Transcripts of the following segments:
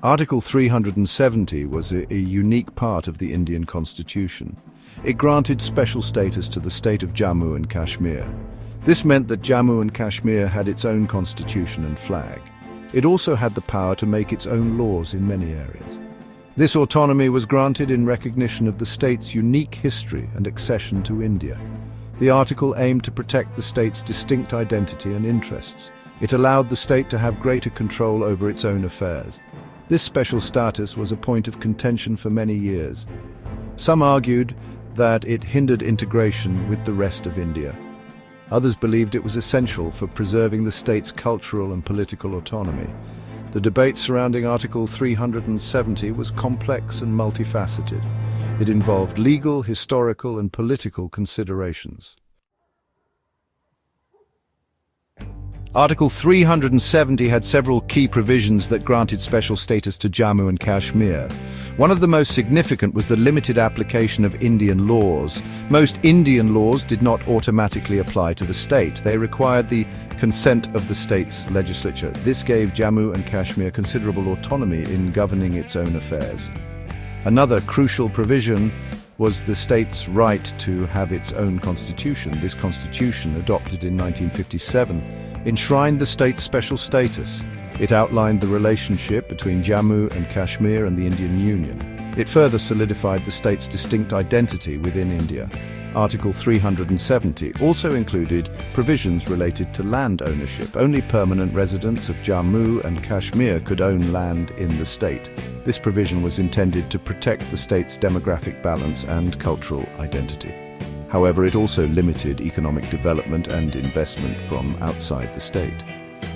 Article 370 was a unique part of the Indian constitution. It granted special status to the state of Jammu and Kashmir. This meant that Jammu and Kashmir had its own constitution and flag. It also had the power to make its own laws in many areas. This autonomy was granted in recognition of the state's unique history and accession to India. The article aimed to protect the state's distinct identity and interests. It allowed the state to have greater control over its own affairs. This special status was a point of contention for many years. Some argued that it hindered integration with the rest of India. Others believed it was essential for preserving the state's cultural and political autonomy. The debate surrounding Article 370 was complex and multifaceted. It involved legal, historical, and political considerations. Article 370 had several key provisions that granted special status to Jammu and Kashmir. One of the most significant was the limited application of Indian laws. Most Indian laws did not automatically apply to the state. They required the consent of the state's legislature. This gave Jammu and Kashmir considerable autonomy in governing its own affairs. Another crucial provision was the state's right to have its own constitution. This constitution, adopted in 1957, enshrined the state's special status. It outlined the relationship between Jammu and Kashmir and the Indian Union. It further solidified the state's distinct identity within India. Article 370 also included provisions related to land ownership. Only permanent residents of Jammu and Kashmir could own land in the state. This provision was intended to protect the state's demographic balance and cultural identity. However, it also limited economic development and investment from outside the state.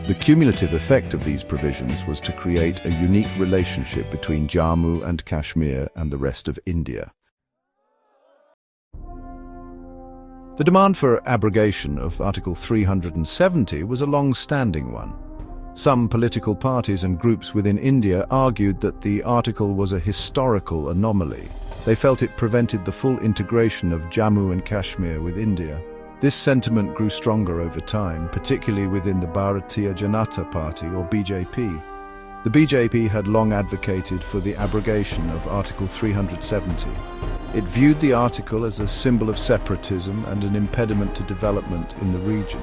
The cumulative effect of these provisions was to create a unique relationship between Jammu and Kashmir and the rest of India. The demand for abrogation of Article 370 was a long-standing one. Some political parties and groups within India argued that the article was a historical anomaly. They felt it prevented the full integration of Jammu and Kashmir with India. This sentiment grew stronger over time, particularly within the Bharatiya Janata Party, or BJP. The BJP had long advocated for the abrogation of Article 370. It viewed the article as a symbol of separatism and an impediment to development in the region.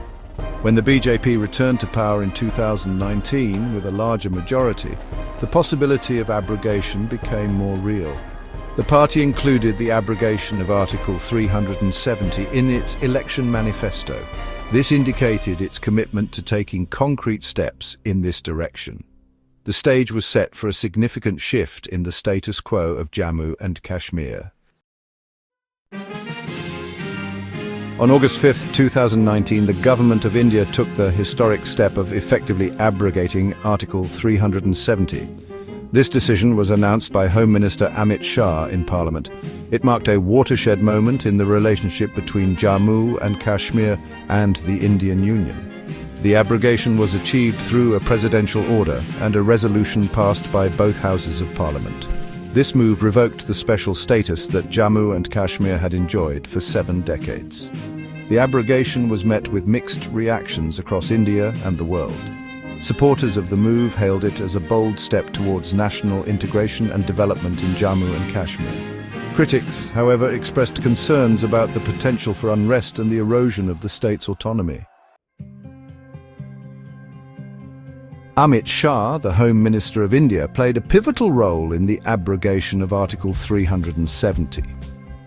When the BJP returned to power in 2019 with a larger majority, the possibility of abrogation became more real. The party included the abrogation of Article 370 in its election manifesto. This indicated its commitment to taking concrete steps in this direction. The stage was set for a significant shift in the status quo of Jammu and Kashmir. On August 5, 2019, the Government of India took the historic step of effectively abrogating Article 370. This decision was announced by Home Minister Amit Shah in Parliament. It marked a watershed moment in the relationship between Jammu and Kashmir and the Indian Union. The abrogation was achieved through a presidential order and a resolution passed by both houses of Parliament. This move revoked the special status that Jammu and Kashmir had enjoyed for 7 decades. The abrogation was met with mixed reactions across India and the world. Supporters of the move hailed it as a bold step towards national integration and development in Jammu and Kashmir. Critics, however, expressed concerns about the potential for unrest and the erosion of the state's autonomy. Amit Shah, the Home Minister of India, played a pivotal role in the abrogation of Article 370.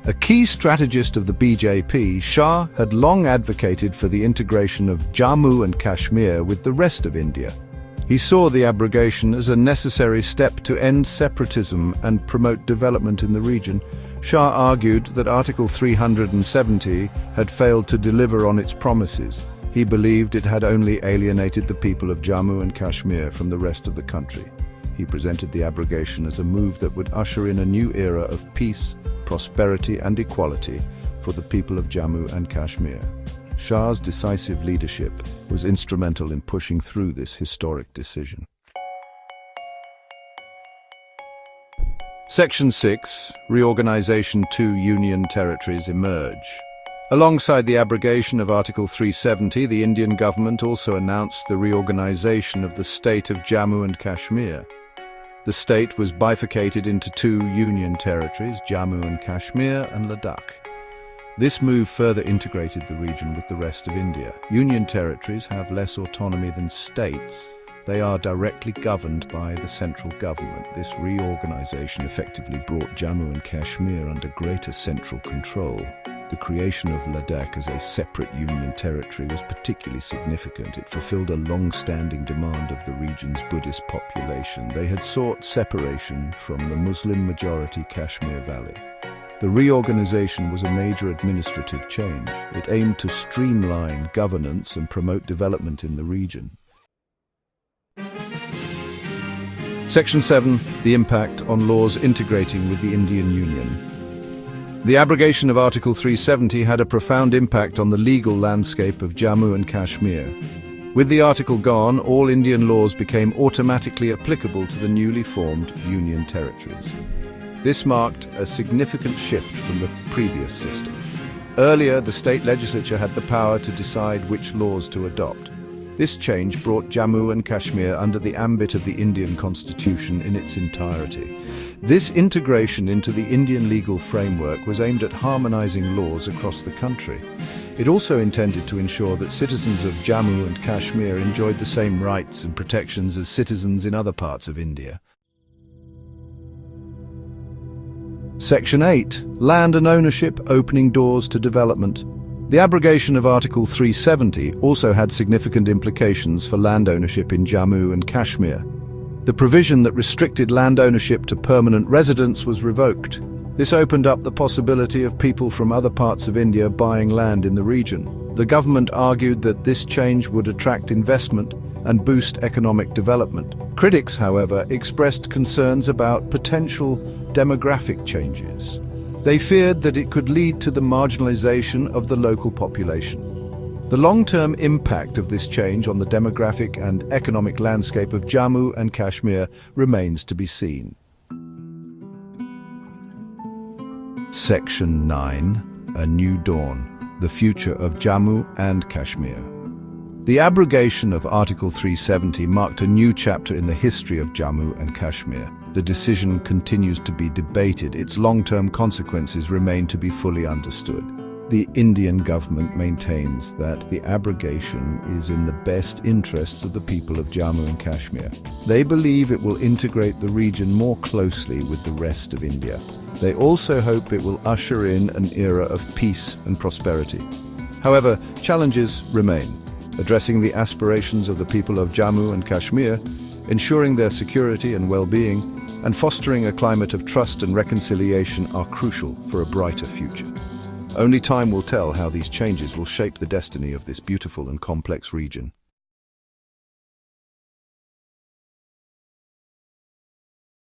A key strategist of the BJP, Shah had long advocated for the integration of Jammu and Kashmir with the rest of India. He saw the abrogation as a necessary step to end separatism and promote development in the region. Shah argued that Article 370 had failed to deliver on its promises. He believed it had only alienated the people of Jammu and Kashmir from the rest of the country. He presented the abrogation as a move that would usher in a new era of peace, prosperity and equality for the people of Jammu and Kashmir. Shah's decisive leadership was instrumental in pushing through this historic decision. Section 6, Reorganization. 2 Union territories emerge. Alongside the abrogation of Article 370, the Indian government also announced the reorganization of the state of Jammu and Kashmir. The state was bifurcated into two union territories, Jammu and Kashmir and Ladakh. This move further integrated the region with the rest of India. Union territories have less autonomy than states. They are directly governed by the central government. This reorganization effectively brought Jammu and Kashmir under greater central control. The creation of Ladakh as a separate union territory was particularly significant. It fulfilled a long-standing demand of the region's Buddhist population. They had sought separation from the Muslim-majority Kashmir Valley. The reorganization was a major administrative change. It aimed to streamline governance and promote development in the region. Section 7. The impact on laws integrating with the Indian Union. The abrogation of Article 370 had a profound impact on the legal landscape of Jammu and Kashmir. With the article gone, all Indian laws became automatically applicable to the newly formed Union territories. This marked a significant shift from the previous system. Earlier, the state legislature had the power to decide which laws to adopt. This change brought Jammu and Kashmir under the ambit of the Indian constitution in its entirety. This integration into the Indian legal framework was aimed at harmonizing laws across the country. It also intended to ensure that citizens of Jammu and Kashmir enjoyed the same rights and protections as citizens in other parts of India. Section 8. Land and ownership, opening doors to development. The abrogation of Article 370 also had significant implications for land ownership in Jammu and Kashmir. The provision that restricted land ownership to permanent residents was revoked. This opened up the possibility of people from other parts of India buying land in the region. The government argued that this change would attract investment and boost economic development. Critics, however, expressed concerns about potential demographic changes. They feared that it could lead to the marginalization of the local population. The long-term impact of this change on the demographic and economic landscape of Jammu and Kashmir remains to be seen. Section 9. A New Dawn. The Future of Jammu and Kashmir. The abrogation of Article 370 marked a new chapter in the history of Jammu and Kashmir. The decision continues to be debated. Its long-term consequences remain to be fully understood. The Indian government maintains that the abrogation is in the best interests of the people of Jammu and Kashmir. They believe it will integrate the region more closely with the rest of India. They also hope it will usher in an era of peace and prosperity. However, challenges remain. Addressing the aspirations of the people of Jammu and Kashmir, ensuring their security and well-being, and fostering a climate of trust and reconciliation are crucial for a brighter future. Only time will tell how these changes will shape the destiny of this beautiful and complex region.